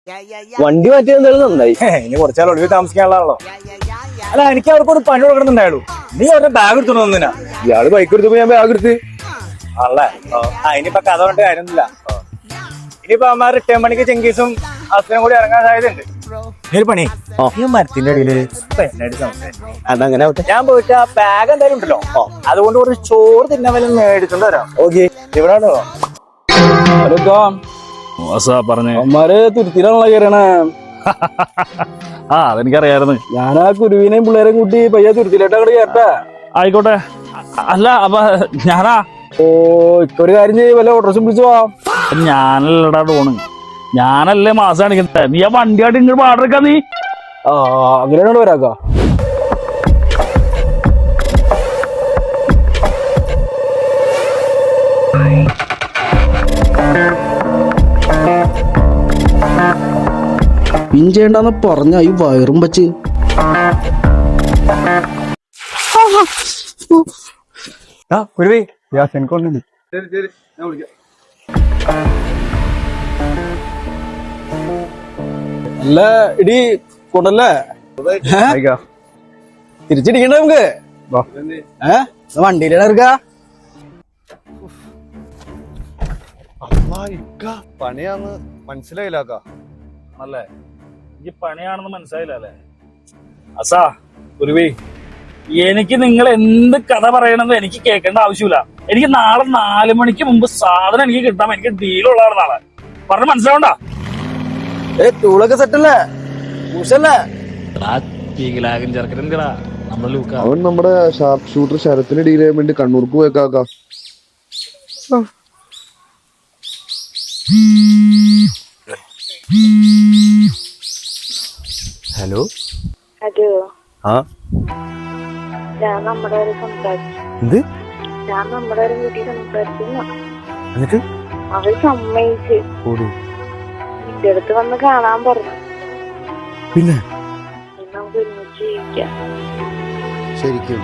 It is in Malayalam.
വണ്ടി മാറ്റിയത് എന്തായാലും നന്നായി. ഇനി കുറച്ചാൽ ഒളിവ് താമസിക്കാനുള്ളതാണല്ലോ. അല്ല, എനിക്ക് അവർക്കൊരു പണി കൊടുക്കണമെന്നുണ്ടായുള്ളൂ. നീ അവരുടെ ബാഗ് എടുത്തു തന്നിനാ. ഇയാള് ബൈക്ക് എടുത്തപ്പോ ഞാൻ ബാഗ് എടുത്ത്. ആണല്ലേ? ഇനിയിപ്പൊ കഥ കൊണ്ട് കാര്യമൊന്നുമില്ല. ഇനിയിപ്പോ അമ്മ റിട്ടേൺ പണിക്ക് ചെങ്കീസും അസുരം കൂടി ഇറങ്ങാൻ സാധ്യതയുണ്ട്. ഒരു പണി, ഈ മരത്തിന്റെ അടിയില് അതങ്ങനെ ആവട്ടെ. ഞാൻ പോയിട്ട് ആ ബാഗ് എന്തായാലും ഉണ്ടല്ലോ, അതുകൊണ്ട് കുറച്ച് ചോറ് തിന്നാൻ വല്ല മേടിച്ചോണ്ട് വരാം. ഓക്കെ, ഇവിടെ പറഞ്ഞേ അമ്മാര് തുരുത്തിലാണല്ലോ കയറണേ. ആ അതെനിക്കറിയായിരുന്നു. ഞാൻ ആ കുരുവിനെയും പിള്ളേരെയും കൂട്ടി പയ്യ തുരുത്തിലോട്ട് അങ്ങോട്ട് കയറട്ടെ. ആയിക്കോട്ടെ. അല്ല അപ്പൊ ഞാനാ ഒരു കാര്യം ചെയ്യും, വല്ല ഓട്ടോസും പിടിച്ചു പോവാം. ഞാനല്ലടാ ടോണ്, ഞാനല്ലേ മാസം കാണിക്കുന്നത്. നീ ആ വണ്ടിയായിട്ട് ഇങ്ങോട്ട് പാടെടുക്കാ. നീ അങ്ങനെയാണ് വരാക്ക. പിഞ്ചേണ്ടെന്ന് പറഞ്ഞ ഈ വയറും വച്ച് കുരുവി അല്ല ഇടി കൊണ്ടല്ലേ തിരിച്ചിടിക്കണ്ട നമുക്ക്. വണ്ടിയിലാണ് ഇറക്ക. പണിയാന്ന് മനസ്സിലായില്ലാക്ക. ആണല്ലേ? ഈ പണിയാണെന്ന് മനസ്സിലായില്ല അല്ലേ? അസാ കുരുവി, എനിക്ക് നിങ്ങൾ എന്ത് കഥ പറയണമെന്ന് എനിക്ക് കേൾക്കേണ്ട ആവശ്യമില്ല. എനിക്ക് നാളെ 4 മണിക്ക് മുമ്പ് സാധനം എനിക്ക് കിട്ടാം. എനിക്ക് ഡീലുള്ളതാണ് നാളെ. പറഞ്ഞ് മനസ്സിലാവണ്ട. ടൂളൊക്കെ സെറ്റല്ലേ? പൂശല്ലേ? അവൻ നമ്മുടെ ഷാർപ്പ് ഷൂട്ടർ ശരത്തിന് ഡീൽ ചെയ്യാൻ വേണ്ടി കണ്ണൂർക്ക് പോയേക്കാക്ക. ഹലോ. ഹലോ. ആ ഞാൻ നമ്മുടെ വരെ സംസാരിച്ചു. എന്ത്? ഞാൻ നമ്മുടെ വരെ വീട്ടിൽ സംസാരിച്ചു. എന്നിട്ട് അവര് സമ്മതിച്ച് നിന്റെ അടുത്ത് വന്ന് കാണാൻ പറഞ്ഞു. പിന്നെ നമുക്ക് ഒരുമിച്ച് ജീവിക്കാം. ശരിക്കും